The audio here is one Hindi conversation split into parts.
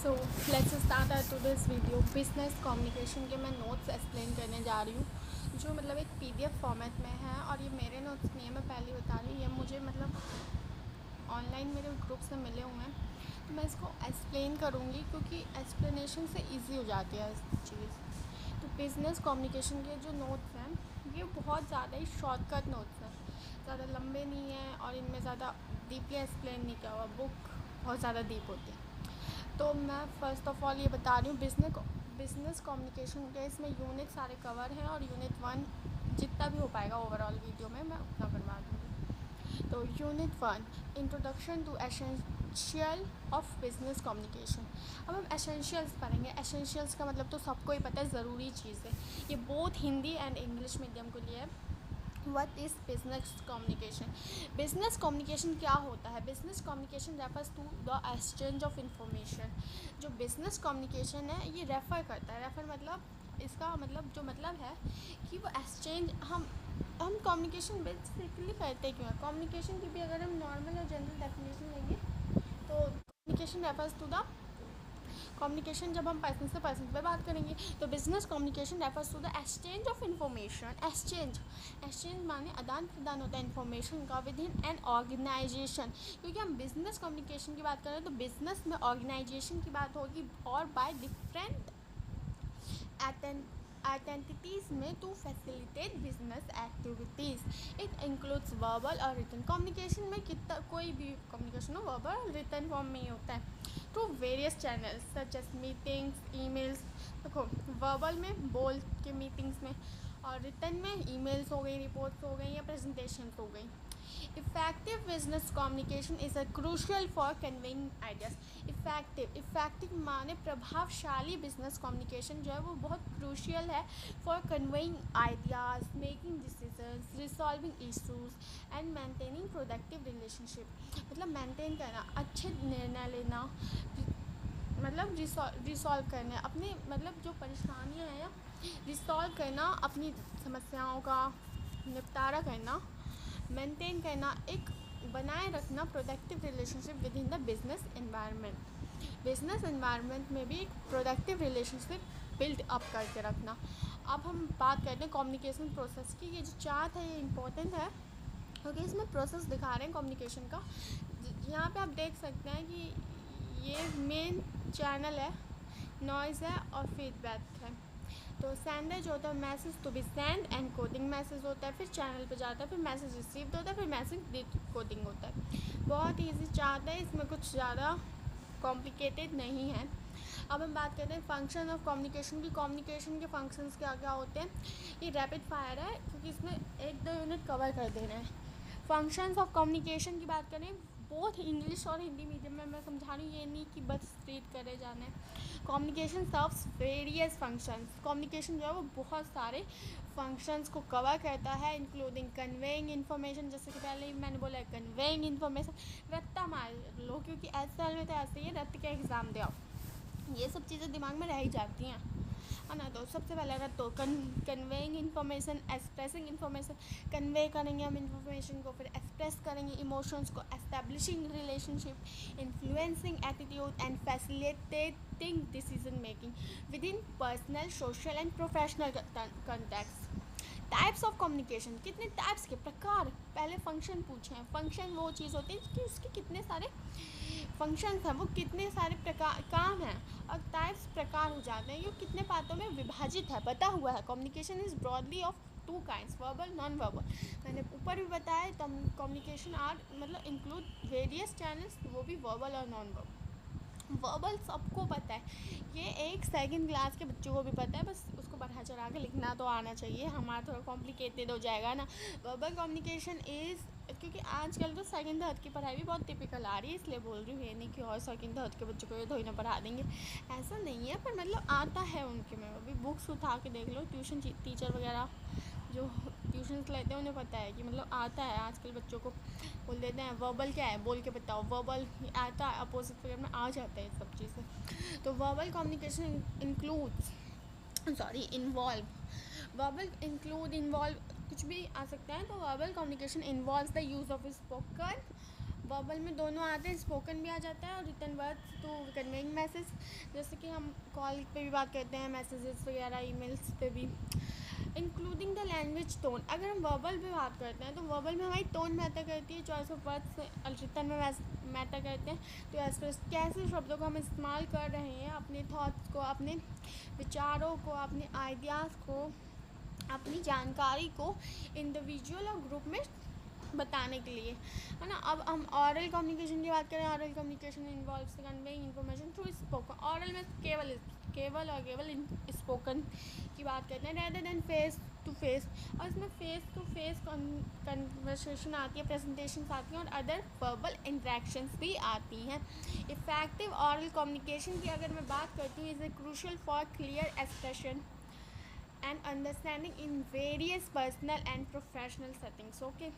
So let's start our today's video. Business communication के मैं नोट्स एक्सप्लेन करने जा रही हूँ, जो मतलब एक पीडीएफ फॉर्मेट में है। और ये मेरे नोट्स नहीं है, मैं पहले बता रही हूँ, ये मुझे मतलब ऑनलाइन मेरे ग्रुप से मिले हुए हैं। तो मैं इसको एक्सप्लेन करूँगी क्योंकि एक्सप्लेनेशन से ईजी हो जाती है चीज़। तो बिज़नेस कम्युनिकेशन के जो नोट्स हैं ये बहुत ज़्यादा ही शॉर्टकट नोट्स हैं, ज़्यादा लंबे नहीं हैं और इनमें ज़्यादा डीपली एक्सप्लेन नहीं किया हुआ। बुक बहुत ज़्यादा डीप होती है। तो मैं फ़र्स्ट ऑफ़ ऑल ये बता रही हूँ बिज़नेस कम्युनिकेशन के इसमें यूनिट सारे कवर हैं, और यूनिट 1 जितना भी हो पाएगा ओवरऑल वीडियो में मैं उतना करवा दूँगी। तो unit 1, introduction to essential of business communication. अब हम एसेंशियल्स पढ़ेंगे। एसेंशियल्स का मतलब तो सबको ही पता है, ज़रूरी चीज़ है। ये both Hindi and English medium के लिए है। What is business communication? Business communication क्या होता है? Business communication refers to the exchange of information. जो बिजनेस कम्युनिकेशन है ये रेफ़र करता है। रेफ़र मतलब इसका मतलब जो मतलब है कि वो एक्सचेंज हम कम्युनिकेशन बेसिकली करते क्यों हैं? कम्युनिकेशन की भी अगर हम नॉर्मल और जनरल डेफिनेशन लेंगे तो communication refers to the communication जब हम पर्सन से पर्सन पे बात करेंगे तो business communication refers to the exchange of information. Exchange माने आदान प्रदान होता है इन्फॉर्मेशन का विद इन एन ऑर्गेनाइजेशन। क्योंकि हम बिजनेस कम्युनिकेशन की बात करें तो बिजनेस में ऑर्गेनाइजेशन की बात होगी, और बाय डिफरेंट identities में to facilitate business activities. It includes verbal और रिटन कम्युनिकेशन में कितना कोई भी कम्युनिकेशन हो वर्बल और रिटन फॉर्म में ही होता है through various channels such as meetings, emails. देखो वर्बल में बोल के मीटिंग्स में, और रिटन में ईमेल्स हो गई, रिपोर्ट्स हो गई या प्रेजेंटेशंस हो गई। Effective business communication is a crucial for conveying ideas. Effective माने प्रभावशाली बिजनेस कम्युनिकेशन जो है वो बहुत क्रूशियल है for conveying ideas, making decisions, resolving issues and maintaining productive relationship. मतलब मेंटेन करना, अच्छे निर्णय लेना, मतलब रिसॉल्व करना अपने मतलब जो परेशानियाँ हैं रिसॉल्व करना, अपनी समस्याओं का निपटारा करना, मेंटेन करना, एक बनाए रखना productive relationship with in the business environment. Business environment में भी एक प्रोडक्टिव रिलेशनशिप बिल्ड अप करके रखना। अब हम बात करते हैं कम्युनिकेशन प्रोसेस की। ये जो चार्ट है ये इंपॉर्टेंट है क्योंकि इसमें प्रोसेस दिखा रहे हैं कम्युनिकेशन का। यहाँ पे आप देख सकते हैं कि ये मेन चैनल है, नॉइज़ है और फीडबैक है। तो सेंडर जो होता है message to be send, and coding message होता है, फिर चैनल पे जाता है, फिर मैसेज रिसीव्ड होता है, फिर मैसेज डिकोडिंग होता है। बहुत ईजी चार्ट है, इसमें कुछ ज़्यादा कॉम्प्लिकेटेड नहीं है। अब हम बात करते हैं फंक्शन ऑफ कम्युनिकेशन की। कम्युनिकेशन के फंक्शंस क्या क्या होते हैं? ये रैपिड फायर है क्योंकि इसमें 1-2 यूनिट कवर कर देना है। फंक्शंस ऑफ कम्युनिकेशन की बात करें बोथ इंग्लिश और हिंदी मीडियम में मैं समझा रही हूँ, ये नहीं कि बस रीड करे जाना है। Communication serves various functions. Communication जो है वो बहुत सारे फंक्शंस को कवर करता है, इंक्लूडिंग कन्वेइंग इन्फॉर्मेशन, जैसे कि पहले ही मैंने बोला है कन्वेइंग इन्फॉर्मेशन। रट्टा मार लो क्योंकि एस में तो ऐसे ही है, रट्ट के एग्ज़ाम दे आओ, ये सब चीज़ें दिमाग में रह ही जाती हैं, है ना। तो सबसे पहले अगर तो conveying information, expressing information. Convey करेंगे हम इन्फॉर्मेशन को, फिर एक्सप्रेस करेंगे इमोशंस को, establishing relationship, influencing attitude and facilitating decision making with in personal, social and professional context. Types of communication, कितने टाइप्स के प्रकार, पहले फंक्शन पूछे हैं। फंक्शन वो चीज़ होती है कि उसके कितने सारे फंक्शंस हैं, वो कितने सारे प्रकार काम हैं, और टाइप्स प्रकार हो जाते हैं, ये कितने पार्टों में विभाजित है बता हुआ है। Communication is broadly of 2 kinds, verbal, non verbal. मैंने ऊपर भी बताया कम्युनिकेशन आर मतलब इंक्लूड वेरियस चैनल्स, वो भी वर्बल और नॉन वर्बल। वर्बल सबको पता है, ये एक सेकंड क्लास के बच्चों को भी पता है, बस उसको बढ़ा चढ़ा के लिखना तो आना चाहिए, हमारा थोड़ा कॉम्प्लिकेटेड हो जाएगा ना। वर्बल कम्युनिकेशन इज़, क्योंकि आजकल तो सेकंड थर्ड की पढ़ाई भी बहुत टिपिकल आ रही है, इसलिए बोल रही हूँ, ये नहीं कि और सेकंड थर्ड के बच्चों को ये थोड़ी ना पढ़ा देंगे, ऐसा नहीं है, पर मतलब आता है उनके में। अभी बुक्स उठा के देख लो, ट्यूशन टीचर वगैरह जो ट्यूशन्स लेते हैं उन्हें पता है कि मतलब आता है। आजकल बच्चों को बोल देते हैं वर्बल क्या है, बोल के बताओ, वर्बल आता है, अपोजिट फिगर में आ जाता है सब चीज़ें। तो verbal communication includes, sorry involve, verbal include, involve कुछ भी आ सकता है। तो verbal communication involves the use of spoken verbal में दोनों आते हैं, स्पोकन भी आ जाता है और written words to conveying message, जैसे कि हम कॉल पे भी बात करते हैं, मैसेजेस वगैरह ईमेल्स पे भी। इंक्लूडिंग द लैंग्वेज टोन, अगर हम वर्बल पे बात करते हैं तो वर्बल में हमारी टोन मैटर करती है, चॉइस ऑफ वर्ड्स रिटन में मैटर करते हैं। तो एक्सप्रेस कैसे शब्दों को हम इस्तेमाल कर रहे हैं अपने थॉट्स को, अपने विचारों को, अपने आइडियाज़ को, अपनी जानकारी को इंडिविजुअल और ग्रुप में बताने के लिए, है ना। अब हम ऑरल कम्युनिकेशन की बात करें, aural communication involves conveying information through spoken. Aural में केवल स्पोकन की बात करते हैं rather than face to face, और इसमें फेस टू फेस कन्वर्सेशन आती है, प्रेजेंटेशन आती हैं और अदर वर्बल इंट्रैक्शंस भी आती हैं। इफेक्टिव ऑरल कम्युनिकेशन की अगर मैं बात करती हूँ, is a crucial for clear expression and understanding in various personal and professional settings. Okay,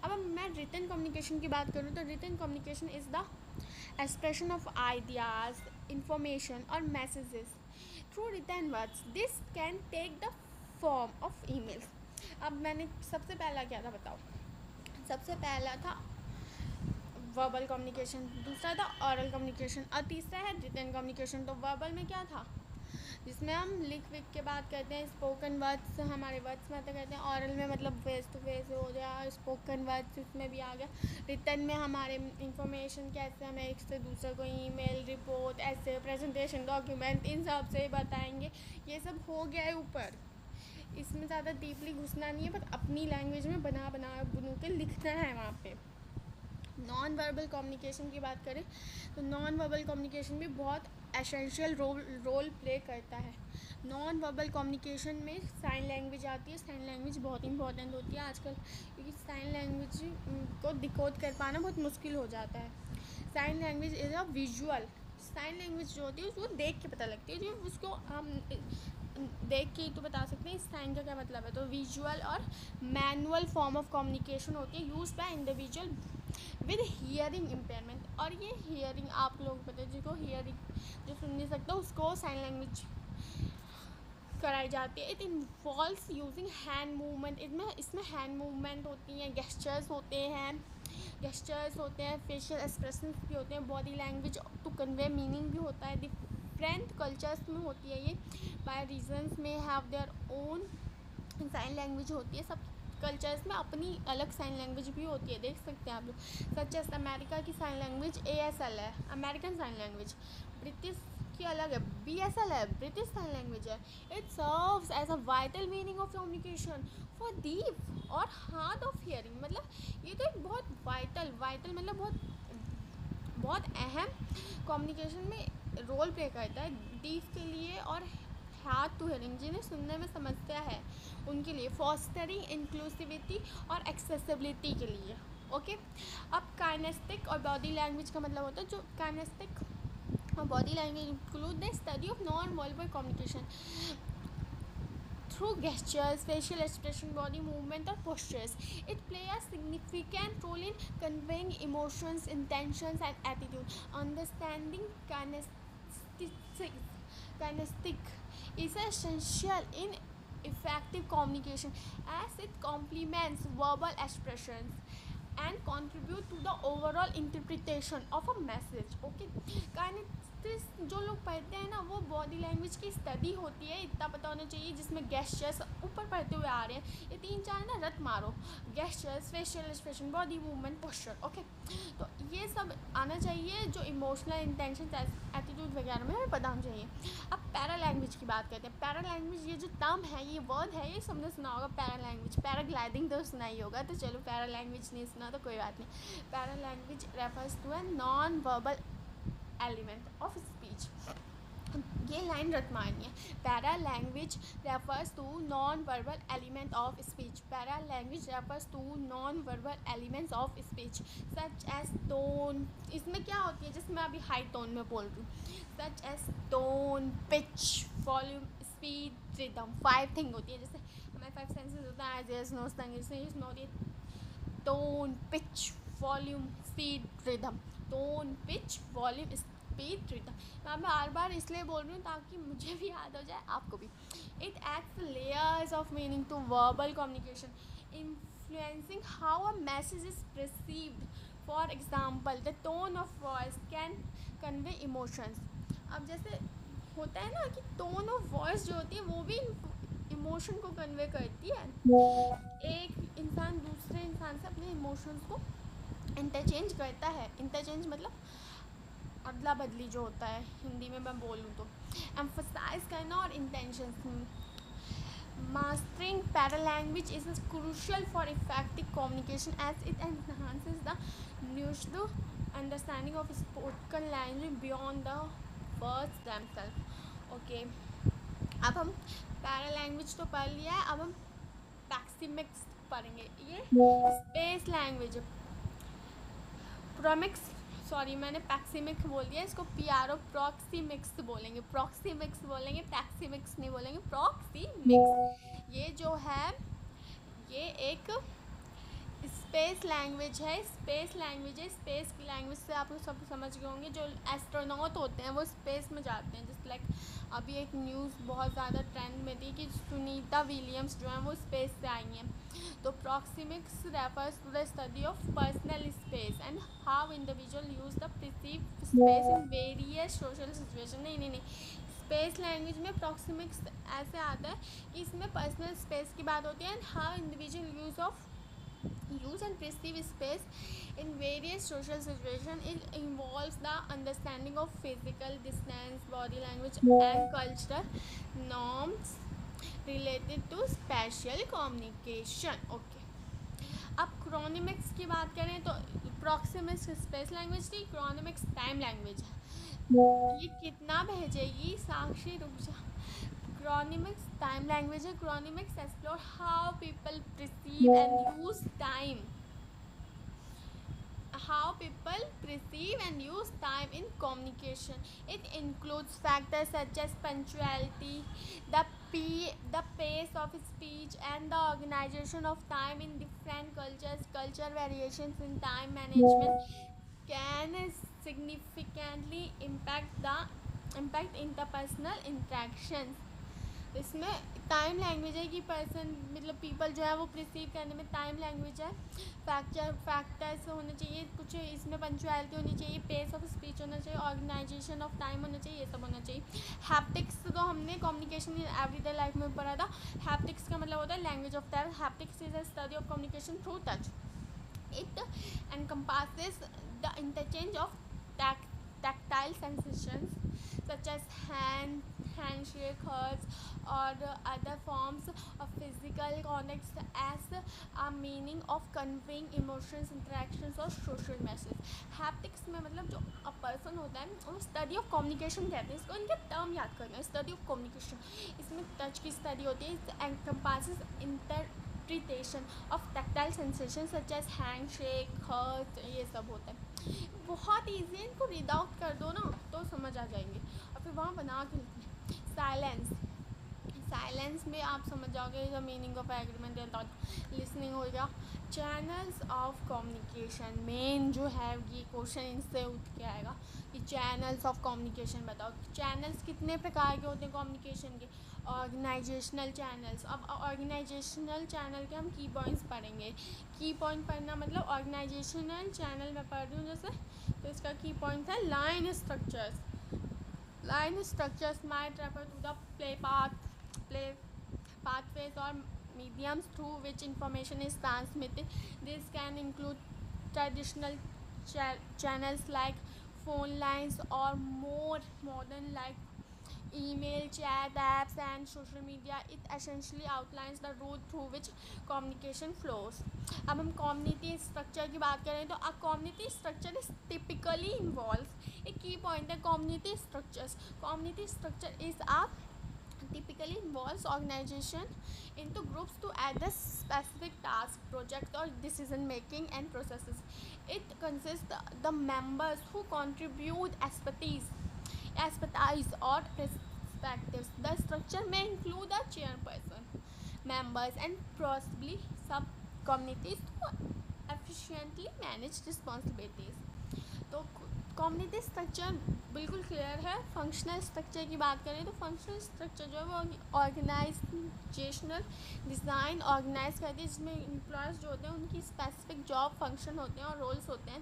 अब मैं रिटन कम्युनिकेशन की बात करूँ तो written communication is the expression of ideas, information और messages through written words. This can take the form of emails. अब मैंने सबसे पहला क्या था बताओ, सबसे पहला था वर्बल कम्युनिकेशन, दूसरा था ऑरल कम्युनिकेशन और तीसरा है रिटन कम्युनिकेशन। तो वर्बल में क्या था, जिसमें हम लिख विख के बात करते हैं, स्पोकन वर्ड्स हमारे वर्ड्स में करते हैं। ऑरल में मतलब फेस टू फेस हो गया, स्पोकन वर्ड्स इसमें भी आ गया। रिटन में हमारे इंफॉर्मेशन कैसे हमें एक से दूसरे को ईमेल, रिपोर्ट, ऐसे प्रेजेंटेशन, डॉक्यूमेंट, इन सब से बताएंगे। ये सब हो गया है ऊपर, इसमें ज़्यादा डीपली घुसना नहीं है, पर अपनी लैंग्वेज में बना बुनू के लिखना है वहाँ पे। नॉन वर्बल कम्युनिकेशन की बात करें तो नॉन वर्बल कम्युनिकेशन भी बहुत एसेंशियल रोल प्ले करता है। नॉन वर्बल कम्युनिकेशन में साइन लैंग्वेज आती है। साइन लैंग्वेज बहुत इंपॉर्टेंट होती है आजकल, क्योंकि साइन लैंग्वेज को डिकोड कर पाना बहुत मुश्किल हो जाता है। Sign language is a visual, sign language जो होती है उसको देख के पता लगती है, जो उसको हम देख के ही तो बता सकते हैं इस साइन का क्या मतलब है। तो विजुअल और मैनुअल फॉर्म ऑफ कम्युनिकेशन होती है use by individual with hearing impairment. और ये हियरिंग आप लोग पता है, जिसको हियरिंग जो सुन नहीं सकता उसको साइन लैंग्वेज कराई जाती है। It involves using hand movement, इसमें हैंड मूवमेंट होती हैं, गेस्चर्स होते हैं, फेशियल एक्सप्रेशंस भी होते हैं, body language to convey meaning भी होता है। डिफरेंट कल्चर्स में होती है ये, बाय रीजन्स में have their own sign language होती है। सब कल्चर्स में अपनी अलग साइन लैंग्वेज भी होती है, देख सकते हैं आप लोग। सच एस अमेरिका की साइन लैंग्वेज ASL है, अमेरिकन साइन लैंग्वेज। ब्रिटिश की अलग है, BSL है, ब्रिटिश साइन लैंग्वेज है। It serves as a vital meaning of communication for deaf और हार्ड ऑफ हियरिंग। मतलब ये तो एक बहुत वाइटल मतलब बहुत अहम कम्युनिकेशन में रोल प्ले करता है, डीप के लिए और हार्ड टू हियरिंग, जिन्हें सुनने में समस्या है उनके लिए, फॉस्टरिंग इंक्लूसिविटी और एक्सेसिबिलिटी के लिए। ओके, अब काइनेस्टिक और बॉडी लैंग्वेज का मतलब होता है, जो काइनेस्टिक और body language include the study of non verbal communication through gestures, facial expression, body movement, or postures. It plays a significant role in conveying emotions, intentions, and attitude. Understanding kinesthetic is essential in effective communication, as it complements verbal expressions and contribute to the overall interpretation of a message. Okay, काइनेस्थिक्स जो लोग पढ़ते हैं ना, वो बॉडी लैंग्वेज की स्टडी होती है, इतना पता होना चाहिए, जिसमें गेस्चर्स ऊपर पढ़ते हुए आ रहे हैं, ये 3-4 ना रट मारो, gestures, facial expression, body movement, posture. Okay, तो ये सब आना चाहिए, जो इमोशनल इंटेंशन, एटीट्यूड वगैरह में हमें पता होना चाहिए। अब पैरा लैंग्वेज की बात करते हैं। पैरा लैंग्वेज, ये जो टर्म है, ये वर्ड है, ये सबने सुना होगा पैरा लैंग्वेज। पैराग्लाइडिंग तो सुना ही होगा, तो चलो पैरा लैंग्वेज नहीं सुना तो कोई बात नहीं। Para language refers to a non verbal element of speech. ये लाइन रट मारनी है, para language refers to non verbal element of speech. Para language refers to non verbal elements of speech such as tone. इसमें क्या होती है, जिसमें अभी हाई टोन में बोल रही हूँ, such as tone, pitch, volume, speed, rhythm. 5 thing होती है, जैसे हमारे 5 सेंसेस होता है, as no tone, pitch, volume, speed, rhythm. Tone, pitch, volume, speed, rhythm. मैं बार बार इसलिए बोल रही हूँ ताकि मुझे भी याद हो जाए, आपको भी। It adds layers of meaning to verbal communication, influencing how a message is received for example the tone of voice can convey emotions. अब जैसे होता है ना कि टोन ऑफ वॉइस जो होती है वो भी इमोशन को कन्वे करती है। एक इंसान दूसरे इंसान से अपने इमोशंस को इंटरचेंज करता है। इंटरचेंज मतलब अदला बदली जो होता है, हिंदी में मैं बोलूँ तो एम्फसाइज करना और intentions. Mastering paralanguage is crucial for effective communication as it enhances the nuanced understanding of spoken language beyond the words themselves. Okay, अब हम पैरालैंग्वेज तो पढ़ लिया है, अब हम पैक्सिमिक्स पढ़ेंगे। ये स्पेस लैंग्वेज प्रोमिक्स, सॉरी मैंने पैक्सिमिक बोल दिया, इसको PRO प्रॉक्सीमिक्स बोलेंगे, प्रॉक्सीमिक्स बोलेंगे, पैक्सिमिक्स नहीं बोलेंगे, प्रॉक्सीमिक्स। ये जो है ये एक स्पेस लैंग्वेज है। स्पेस लैंग्वेज है, स्पेस लैंग्वेज से आप सब समझ गए होंगे, जो एस्ट्रोनॉट होते हैं वो स्पेस में जाते हैं। जस्ट लाइक अभी एक न्यूज़ बहुत ज़्यादा ट्रेंड में थी कि सुनीता विलियम्स जो हैं वो स्पेस से आई हैं। तो proxemics refers to the study of personal space and how individual use the perceive space in various social situation. नहीं, स्पेस लैंग्वेज में प्रॉक्सिमिक्स ऐसे आता है कि इसमें पर्सनल स्पेस की बात होती है and how individual use and perceive space in various social situations. It involves the understanding of physical distance, body language and cultural norms related to spatial communication. Okay, अब क्रोनिमिक्स की बात करें तो प्रॉक्सिमिक्स स्पेस लैंग्वेज थी, क्रोनिमिक्स टाइम लैंग्वेज है। ये कितना भेजेगी साक्षी, रुक जा। Chronimics time language है। Chronimics explore how people perceive and use time. How people perceive and use time in communication. It includes factors such as punctuality, the pace of speech, and the organization of time in different cultures. Culture variations in time management can significantly impact interpersonal interactions. इसमें टाइम लैंग्वेज है कि पर्सन मतलब पीपल जो है वो प्रिसीव करने में टाइम लैंग्वेज है। फैक्टर्स होने चाहिए कुछ, इसमें पंक्चुअलिटी होनी चाहिए, पेस ऑफ स्पीच होना चाहिए, ऑर्गेनाइजेशन ऑफ टाइम होना चाहिए, ये सब होना चाहिए। हैप्टिक्स तो हमने कम्युनिकेशन इन एवरीडे लाइफ में पढ़ा था। हैप्टिक्स का मतलब होता है language of touch. Haptics is a study of communication through touch. It encompasses the interchange of tactile sensations such as handshake, hugs, or other forms of physical contact as a meaning of conveying emotions, interactions और social message. Haptics में मतलब जो a person होता है वो study of communication कहते हैं इसको, इनके टर्म याद करना है। study of communication, इसमें टच की स्टडी होती है। It encompasses interpretation of tactile sensations such as handshake, hug, ये सब होता है। बहुत ईजी है, इनको रीड आउट कर दो ना तो समझ आ जाएंगे और फिर वहाँ बना के लिखना। साइलेंस में आप समझ जाओगे the meaning of agreement and thought. Listening हो गया। चैनल्स ऑफ कम्युनिकेशन मेन जो है ये क्वेश्चन इनसे उठ के आएगा कि चैनल्स ऑफ कम्युनिकेशन बताओ। चैनल्स कितने प्रकार के होते हैं कम्युनिकेशन के? Organisational channels. अब ऑर्गेनाइजेशनल चैनल के हम की पॉइंट्स पढ़ेंगे। की पॉइंट पढ़ना मतलब ऑर्गेनाइजेशनल चैनल में पढ़ रही हूँ जैसे, तो इसका की पॉइंट है line structures. Line structures might refer to the pathways or mediums through which information is transmitted. This can include traditional channels like phone lines or more modern like email, chat apps and social media. It essentially outlines the route through which communication flows. अब हम कम्युनिटी स्ट्रक्चर की बात करें तो a community structure is typically involve, एक की पॉइंट है community structures. Community structure is a typically involves organization into groups to address specific tasks, projects or decision making and processes. It consists the members who contribute expertise or perspectives. The structure may include a chairperson, members and possibly sub communities to efficiently manage responsibilities. तो कम्युनिटी स्ट्रक्चर बिल्कुल क्लियर है। फंक्शनल स्ट्रक्चर की बात करें तो फंक्शनल स्ट्रक्चर जो है वो ऑर्गेनाइजेशनल डिज़ाइन ऑर्गेनाइज करती है, जिसमें एम्प्लॉयज़ जो होते हैं उनकी स्पेसिफिक जॉब फंक्शन होते हैं और रोल्स होते हैं।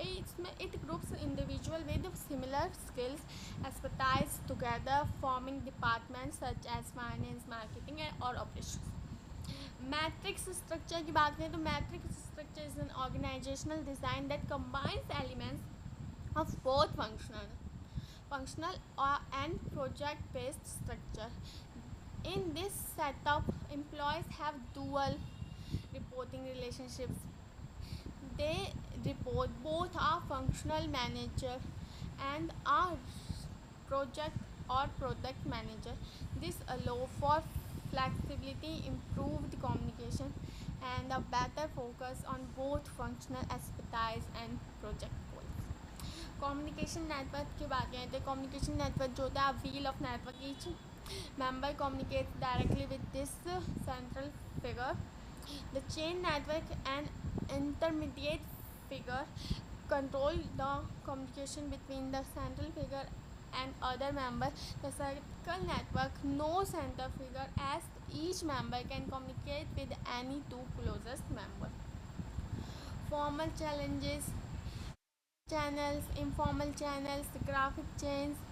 इसमें it groups individual with similar skills expertise together forming department such as finance marketing और ऑपरेशन। मैट्रिक्स स्ट्रक्चर की बात करें तो matrix structure is an organisational design that combines elements of both functional and project based structure. In this setup, employees have dual reporting relationships. They report both are functional manager and are project or product manager. This allow for flexibility, improved communication and a better focus on both functional expertise and project goals. Communication network की बात करें तो कम्युनिकेशन नेटवर्क जो होता है wheel of network each member communicates directly with this central figure. The chain network and intermediate figure control the communication between the central figure and other member. The circle network no center figure as each member can communicate with any two closest member. Formal challenges, channels, informal channels, graphic chains,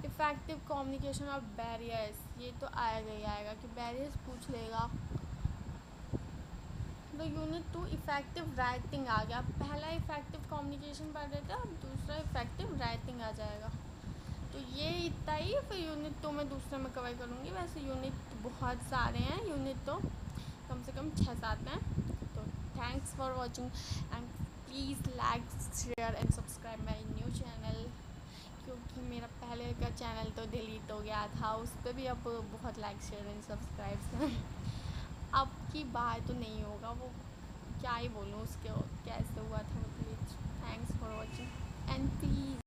effective communication और बैरियर्स। ये तो आएगा ही आएगा कि बैरियर्स पूछ लेगा। तो यूनिट 2 इफ़ेक्टिव राइटिंग आ गया। पहला इफ़ेक्टिव कम्युनिकेशन पढ़ रहे थे, अब दूसरा इफ़ेक्टिव राइटिंग आ जाएगा। तो ये इतना ही, फिर यूनिट 2 में दूसरे में कवर करूँगी। वैसे यूनिट बहुत सारे हैं, यूनिट तो कम से कम 6-7 हैं। तो thanks for watching and please like share and subscribe my new channel, क्योंकि मेरा पहले का चैनल तो डिलीट हो गया था, उस पर भी अब बहुत लाइक शेयर एंड सब्सक्राइब्स हैं। अब की बार तो नहीं होगा, वो क्या ही बोलूँ उसके कैसे हुआ था वो। Please thanks for watching and please